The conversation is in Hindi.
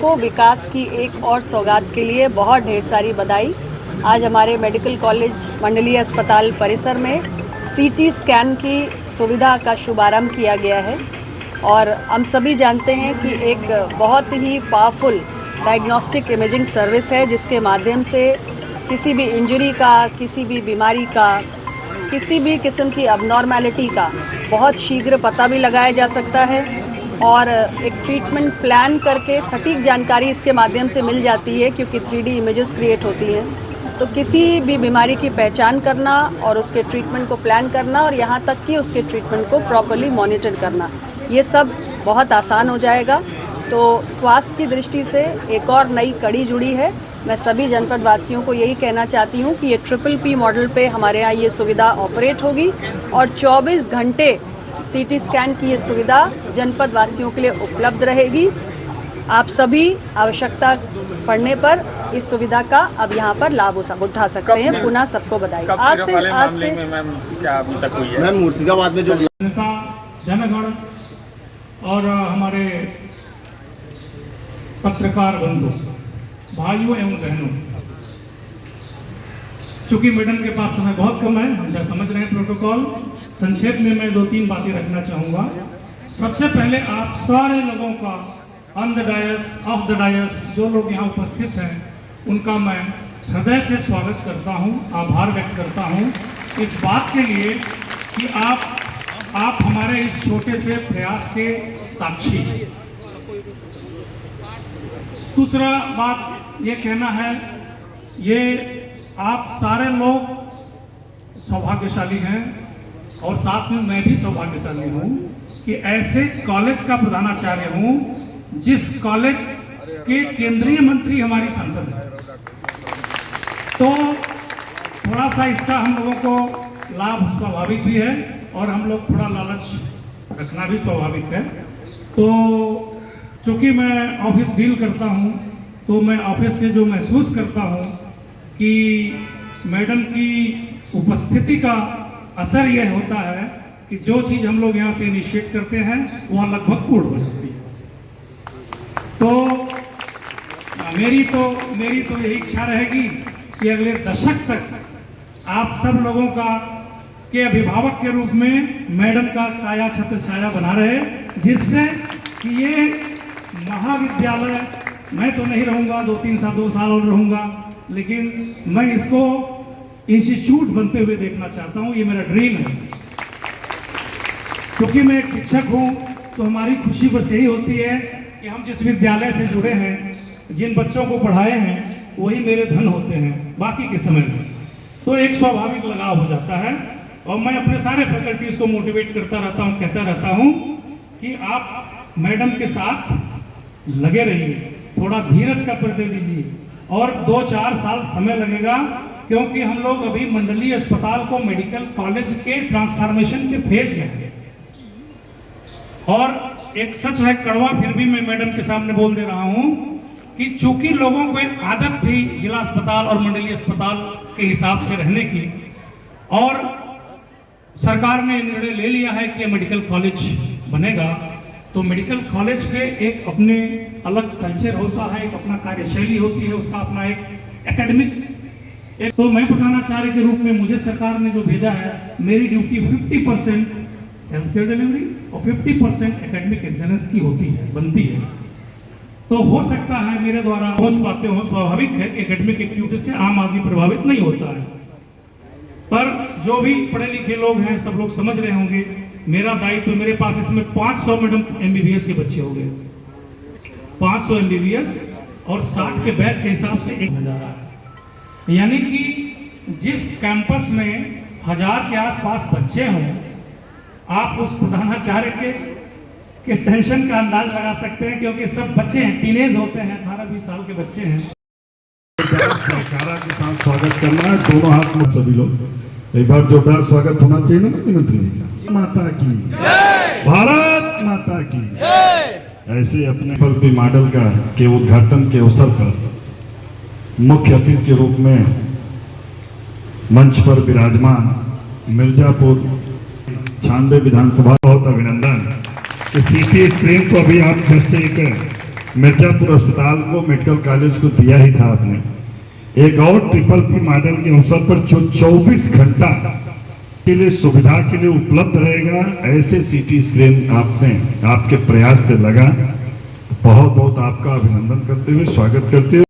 को विकास की एक और सौगात के लिए बहुत ढेर सारी बधाई। आज हमारे मेडिकल कॉलेज मंडलीय अस्पताल परिसर में सीटी स्कैन की सुविधा का शुभारंभ किया गया है और हम सभी जानते हैं कि एक बहुत ही पावरफुल डायग्नोस्टिक इमेजिंग सर्विस है जिसके माध्यम से किसी भी इंजरी का, किसी भी बीमारी का, किसी भी किस्म की अबनॉर्मैलिटी का बहुत शीघ्र पता भी लगाया जा सकता है और एक ट्रीटमेंट प्लान करके सटीक जानकारी इसके माध्यम से मिल जाती है क्योंकि 3D इमेजेस क्रिएट होती हैं। तो किसी भी बीमारी की पहचान करना और उसके ट्रीटमेंट को प्लान करना और यहाँ तक कि उसके ट्रीटमेंट को प्रॉपर्ली मॉनिटर करना, ये सब बहुत आसान हो जाएगा। तो स्वास्थ्य की दृष्टि से एक और नई कड़ी जुड़ी है। मैं सभी जनपद वासियों को यही कहना चाहती हूँ कि ये PPP मॉडल पे हमारे यहाँ ये सुविधा ऑपरेट होगी और 24 घंटे CT स्कैन की ये सुविधा जनपद वासियों के लिए उपलब्ध रहेगी। आप सभी आवश्यकता पड़ने पर इस सुविधा का अब यहाँ पर लाभ उठा सकते हैं। पुनः सबको बधाई। आज से मैम क्या अभी तक हुई है? मैम मुर्शिदाबाद में जो जनगण और हमारे पत्रकार बंधु भाइयों एवं बहनों, चूंकि मैडम के पास समय बहुत कम है, हम जैसा समझ रहे हैं प्रोटोकॉल, संक्षेप में मैं 2-3 बातें रखना चाहूँगा। सबसे पहले आप सारे लोगों का on the dais, off the dais, जो लोग यहाँ उपस्थित हैं उनका मैं हृदय से स्वागत करता हूँ, आभार व्यक्त करता हूँ इस बात के लिए कि आप हमारे इस छोटे से प्रयास के साक्षी हैं। दूसरा बात ये कहना है, ये आप सारे लोग सौभाग्यशाली हैं और साथ में मैं भी सौभाग्यशाली हूँ कि ऐसे कॉलेज का प्रधानाचार्य हूँ जिस कॉलेज के केंद्रीय मंत्री हमारी सांसद है। तो थोड़ा सा इसका हम लोगों को लाभ स्वाभाविक भी है और हम लोग थोड़ा लालच रखना भी स्वाभाविक है। तो चूँकि मैं ऑफिस डील करता हूँ तो मैं ऑफिस से जो महसूस करता हूँ कि मैडम की उपस्थिति का असर यह होता है कि जो चीज़ हम लोग यहाँ से इनिशिएट करते हैं वह लगभग पूर्ण हो जाती है। तो मेरी तो यही इच्छा रहेगी कि अगले दशक तक आप सब लोगों के अभिभावक के रूप में मैडम का साया छत्र छाया बना रहे, जिससे कि ये महाविद्यालय, मैं तो नहीं रहूँगा, 2 साल और रहूँगा, लेकिन मैं इसको इंस्टीट्यूट बनते हुए देखना चाहता हूँ। ये मेरा ड्रीम है। क्योंकि मैं एक शिक्षक हूँ तो हमारी खुशी बस यही होती है कि हम जिस विद्यालय से जुड़े हैं, जिन बच्चों को पढ़ाए हैं, वही मेरे धन होते हैं बाकी के समय में। तो एक स्वाभाविक लगाव हो जाता है और मैं अपने सारे फैकल्टीज को मोटिवेट करता रहता हूँ, कहता रहता हूँ कि आप मैडम के साथ लगे रहिए, थोड़ा धीरज का परिचय दीजिए और 2-4 साल समय लगेगा क्योंकि हम लोग अभी मंडलीय अस्पताल को मेडिकल कॉलेज के ट्रांसफॉर्मेशन के फेज में हैं। और एक सच है कड़वा, फिर भी मैं मैडम के सामने बोल दे रहा हूं कि चूंकि लोगों को एक आदत थी जिला अस्पताल और मंडलीय अस्पताल के हिसाब से रहने की और सरकार ने निर्णय ले लिया है कि मेडिकल कॉलेज बनेगा, तो मेडिकल कॉलेज के एक अपने अलग कल्चर होता है, एक अपना कार्यशैली होती है, उसका अपना एक एकेडमिक। तो मैं प्रधानाचार्य के रूप में मुझे सरकार ने जो भेजा है, मेरी ड्यूटी 50% हेल्थ केयर डिलीवरी और 50% एकेडमिक एक्सेलेंस की होती है, बनती है। तो हो सकता है मेरे द्वारा पहुंच पाते हो, स्वाभाविक है कि एकेडमिक एक्टिविटी से आम आदमी प्रभावित नहीं होता है, पर जो भी पढ़े लिखे लोग हैं सब लोग समझ रहे होंगे मेरा दायित्व। मेरे पास इसमें 500 मैडम MBBS के बच्चे हो गए, 500 MBBS और 60 के बैच के हिसाब से 1000 है। यानी कि जिस कैंपस में 1000 के आसपास बच्चे हों, आप उस प्रधानाचार्य के टेंशन का अंदाज लगा सकते हैं क्योंकि सब बच्चे हैं, टीनेज होते हैं, 18-20 साल के बच्चे हैं। के साथ स्वागत करना है, दोनों हाथ में सभी लोग एक बार जोरदार स्वागत होना चाहिए ना मुख्यमंत्री जी का। माता की भारत माता की ऐसे अपने PPP मॉडल के उद्घाटन के अवसर पर मुख्य अतिथि के रूप में मंच पर विराजमान मिर्जापुर 96 विधानसभा, बहुत अभिनंदन। सीटी स्क्रीन को अभी आप जस्ट एक मिर्जापुर अस्पताल को, मेडिकल कॉलेज को दिया ही था आपने। एक और ट्रिपल पी मॉडल के अवसर पर जो 24 घंटा के लिए सुविधा के लिए उपलब्ध रहेगा, ऐसे सीटी स्कैन आपने आपके प्रयास से लगा। बहुत बहुत आपका अभिनंदन करते हुए, स्वागत करते हुए